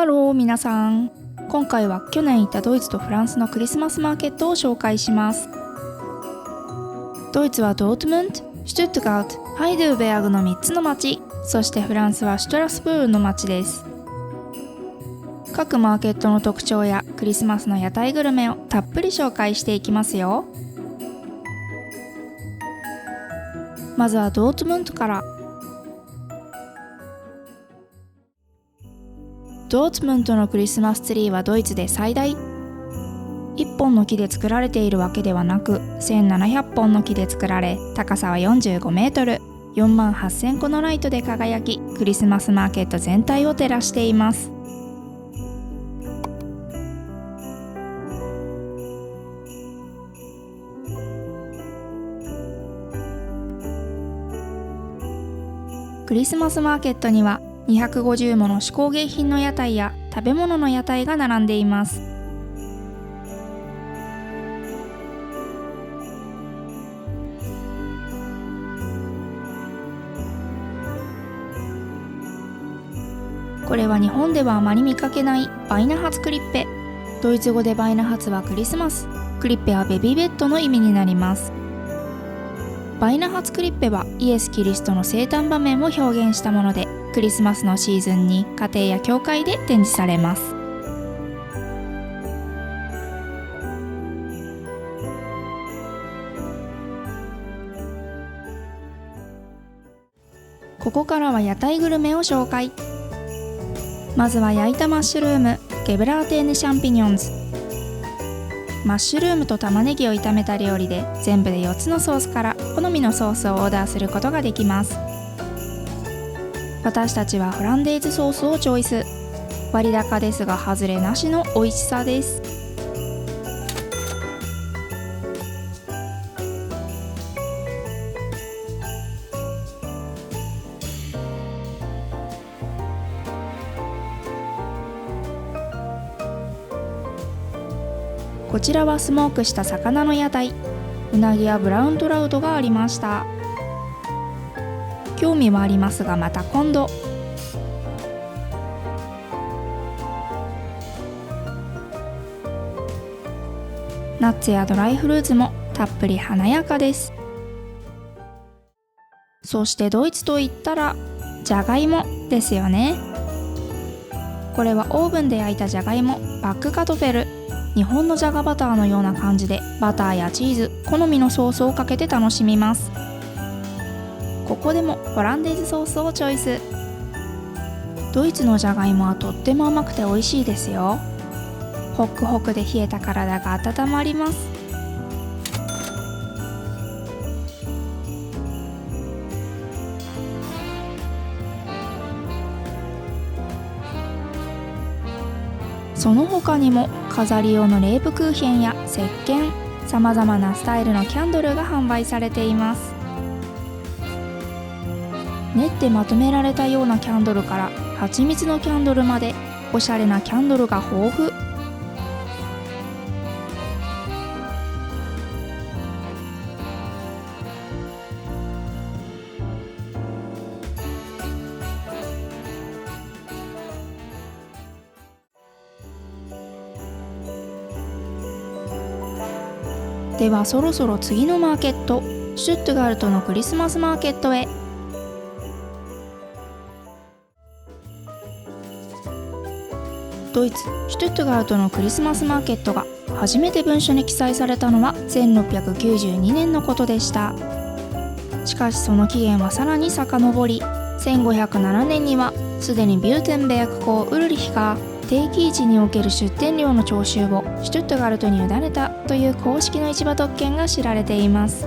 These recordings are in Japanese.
ロー皆さん、今回は去年行ったドイツとフランスのクリスマスマーケットを紹介します。ドイツはドートムント、シュトゥットガルト、ハイデルベーグの3つの町、そしてフランスはシュトラスブールの町です。各マーケットの特徴やクリスマスの屋台グルメをたっぷり紹介していきますよ。まずはドートムントから。ドートムントのクリスマスツリーはドイツで最大。1本の木で作られているわけではなく、1700本の木で作られ、高さは45メートル、4万8000個のライトで輝き、クリスマスマーケット全体を照らしています。クリスマスマーケットには250もの手工芸品の屋台や食べ物の屋台が並んでいます。これは日本ではあまり見かけないバイナハツクリッペ。ドイツ語でバイナハツはクリスマス、クリッペはベビーベッドの意味になります。バイナハツクリッペはイエス・キリストの生誕場面を表現したもので、クリスマスのシーズンに家庭や教会で展示されます。ここからは屋台グルメを紹介。まずは焼いたマッシュルーム、ゲブラーテーネシャンピニョンズ。マッシュルームと玉ねぎを炒めた料理で、全部で4つのソースから好みのソースをオーダーすることができます。私たちはホランデーズソースをチョイス。割高ですが外れなしの美味しさです。こちらはスモークした魚の屋台。うなぎやブラウントラウトがありました。興味はありますがまた今度。ナッツやドライフルーツもたっぷり華やかです。そしてドイツといったらじゃがいもですよね。これはオーブンで焼いたじゃがいも、バックカトフェル。日本のじゃがバターのような感じで、バターやチーズ、好みのソースをかけて楽しみます。ここでもホランデーズソースをチョイス。ドイツのじゃがいもはとっても甘くて美味しいですよ。ホックホクで冷えた体が温まります。その他にも飾り用のレープクーヘンや石鹸、さまざまなスタイルのキャンドルが販売されています。練ってまとめられたようなキャンドルから蜂蜜のキャンドルまで、おしゃれなキャンドルが豊富。ではそろそろ次のマーケット、シュットガルトのクリスマスマーケットへ。ドイツ・シュトゥットガルトのクリスマスマーケットが初めて文書に記載されたのは1692年のことでした。しかしその起源はさらに遡り、1507年にはすでにビューテンベルク公ウルリヒが定期市における出店料の徴収をシュトゥットガルトに委ねたという公式の市場特権が知られています。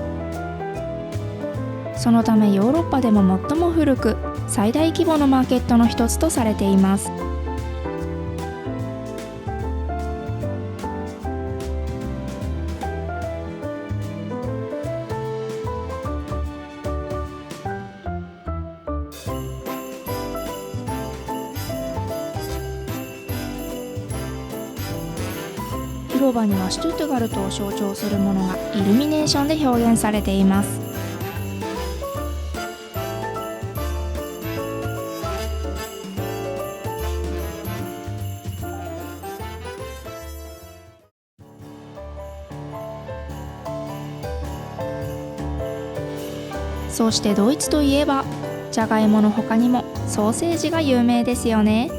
そのためヨーロッパでも最も古く最大規模のマーケットの一つとされています。広場にはシュトゥットガルトを象徴するものがイルミネーションで表現されています。そしてドイツといえばじゃがいもの他にもソーセージが有名ですよね。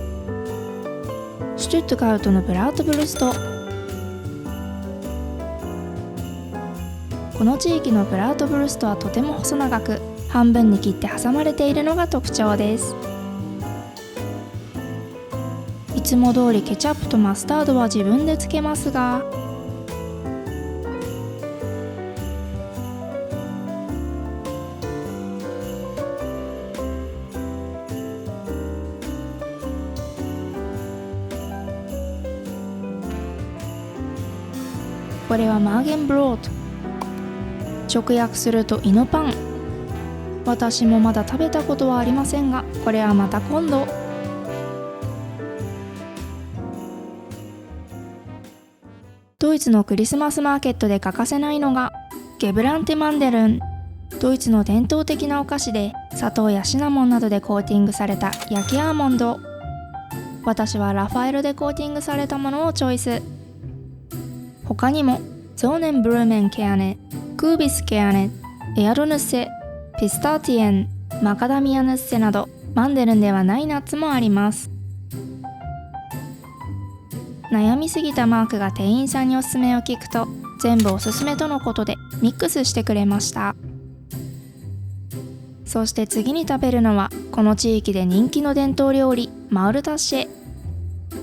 シュトゥットガルトのブラートブルスト。この地域のブラートブルストはとても細長く、半分に切って挟まれているのが特徴です。いつも通りケチャップとマスタードは自分でつけますが、これはマーゲンブロート。直訳すると胃のパン。私もまだ食べたことはありませんが、これはまた今度。ドイツのクリスマスマーケットで欠かせないのがゲブランテマンデルン。ドイツの伝統的なお菓子で、砂糖やシナモンなどでコーティングされた焼きアーモンド。私はラファエルでコーティングされたものをチョイス。他にもゾーネンブルーメンケアネ、クービスケアネ、エアロヌッセ、ピスターティエン、マカダミアヌッセなど、マンデルンではないナッツもあります。悩みすぎたマークが店員さんにおすすめを聞くと、全部おすすめとのことでミックスしてくれました。そして次に食べるのは、この地域で人気の伝統料理マウルタッシェ。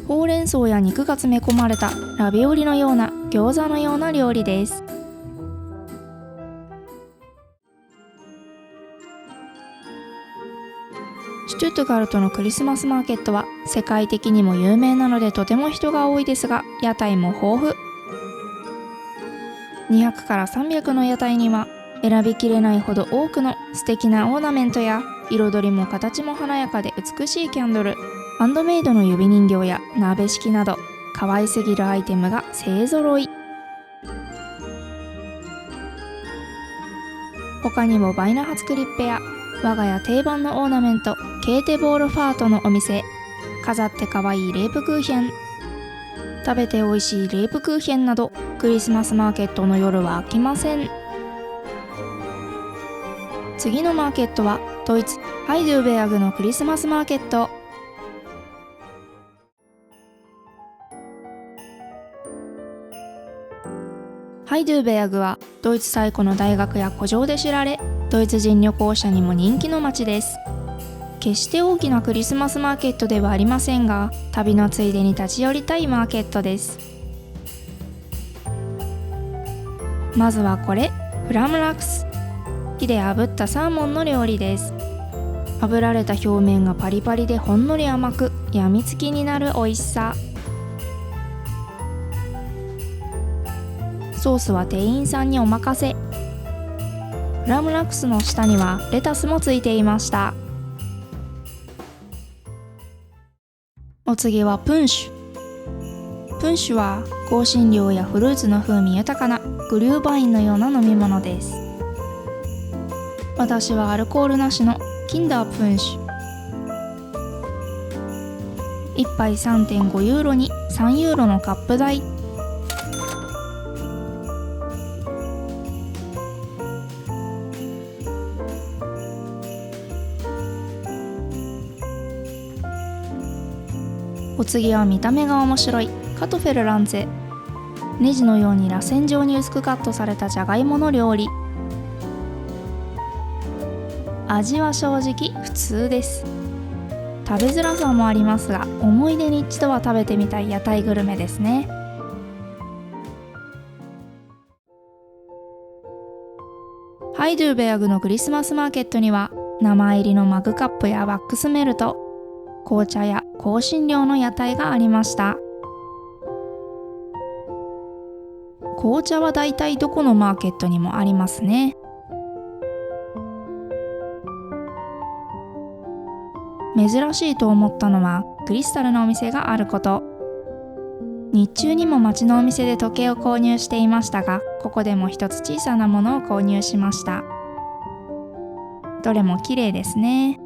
ほうれん草や肉が詰め込まれたラビオリのような餃子のような料理です。シュトゥットガルトのクリスマスマーケットは世界的にも有名なのでとても人が多いですが、屋台も豊富。200から300の屋台には選びきれないほど多くの素敵なオーナメントや、彩りも形も華やかで美しいキャンドル、ハンドメイドの指人形や鍋敷きなど可愛すぎるアイテムが勢ぞろい。他にもバイナハツクリッペや我が家定番のオーナメントケーテボールファートのお店、飾って可愛いレープクーヘン、食べて美味しいレープクーヘンなど、クリスマスマーケットの夜は飽きません。次のマーケットはドイツハイドゥーベアグのクリスマスマーケット。ハイドゥーベアグはドイツ最古の大学や古城で知られ、ドイツ人旅行者にも人気の街です。決して大きなクリスマスマーケットではありませんが、旅のついでに立ち寄りたいマーケットです。まずはこれ、フラムラクス。火で炙ったサーモンの料理です。炙られた表面がパリパリでほんのり甘く、やみつきになる美味しさ。ソースは店員さんにお任せ。フラムラクスの下にはレタスもついていました。お次はプンシュ。プンシュは香辛料やフルーツの風味豊かなグリューバインのような飲み物です。私はアルコールなしのキンダープンシュ。1杯 3.5 ユーロに3ユーロのカップ代。お次は見た目が面白いカトフェルランツェ。ネジのように螺旋状に薄くカットされたじゃがいもの料理。味は正直普通です。食べづらさもありますが、思い出に一度は食べてみたい屋台グルメですね。ハイドゥーベアグのクリスマスマーケットには、名前入りのマグカップやワックスメルト、紅茶や香辛料の屋台がありました。紅茶はだいたいどこのマーケットにもありますね。珍しいと思ったのはクリスタルのお店があること。日中にも街のお店で時計を購入していましたが、ここでも一つ小さなものを購入しました。どれも綺麗ですね。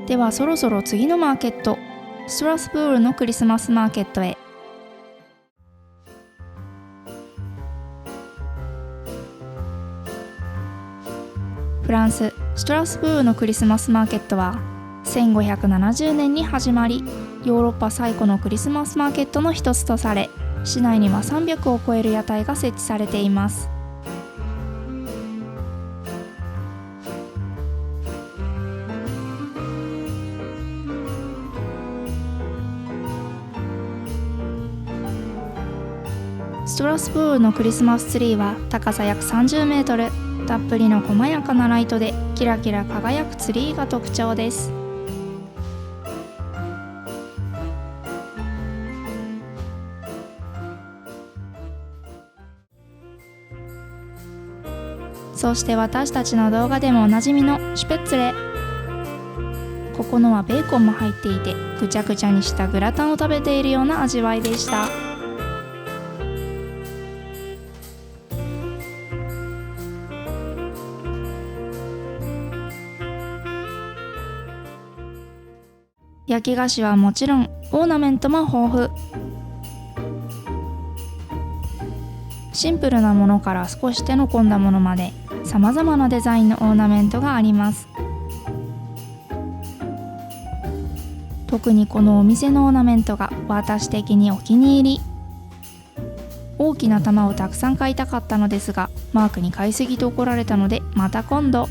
ではそろそろ次のマーケット、ストラスブールのクリスマスマーケットへ。フランス・ストラスブールのクリスマスマーケットは1570年に始まり、ヨーロッパ最古のクリスマスマーケットの一つとされ、市内には300を超える屋台が設置されています。ストラスブールのクリスマスツリーは高さ約30メートル、たっぷりの細やかなライトでキラキラ輝くツリーが特徴です。そして私たちの動画でもおなじみのシュペッツレ。ここのはベーコンも入っていて、ぐちゃぐちゃにしたグラタンを食べているような味わいでした。焼き菓子はもちろんオーナメントも豊富。シンプルなものから少し手の込んだものまでさまざまなデザインのオーナメントがあります。特にこのお店のオーナメントが私的にお気に入り。大きな玉をたくさん買いたかったのですが、マークに買いすぎと怒られたのでまた今度。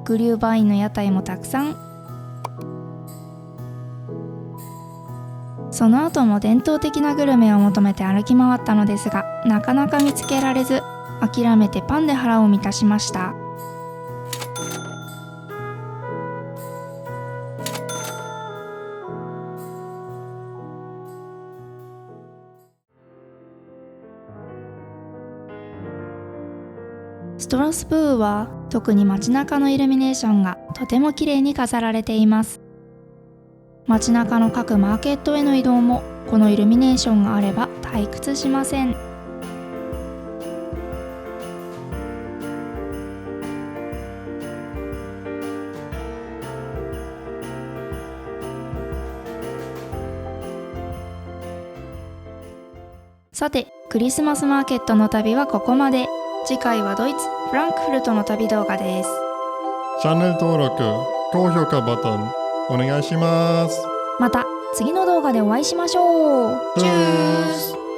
グリューバインの屋台もたくさん。その後も伝統的なグルメを求めて歩き回ったのですが、なかなか見つけられず、諦めてパンで腹を満たしました。ストラスブールは特に街中のイルミネーションがとても綺麗に飾られています。街中の各マーケットへの移動もこのイルミネーションがあれば退屈しません。さて、クリスマスマーケットの旅はここまで。次回はドイツ・フランクフルトの旅動画です。チャンネル登録、高評価ボタンお願いします。また次の動画でお会いしましょう。チュース。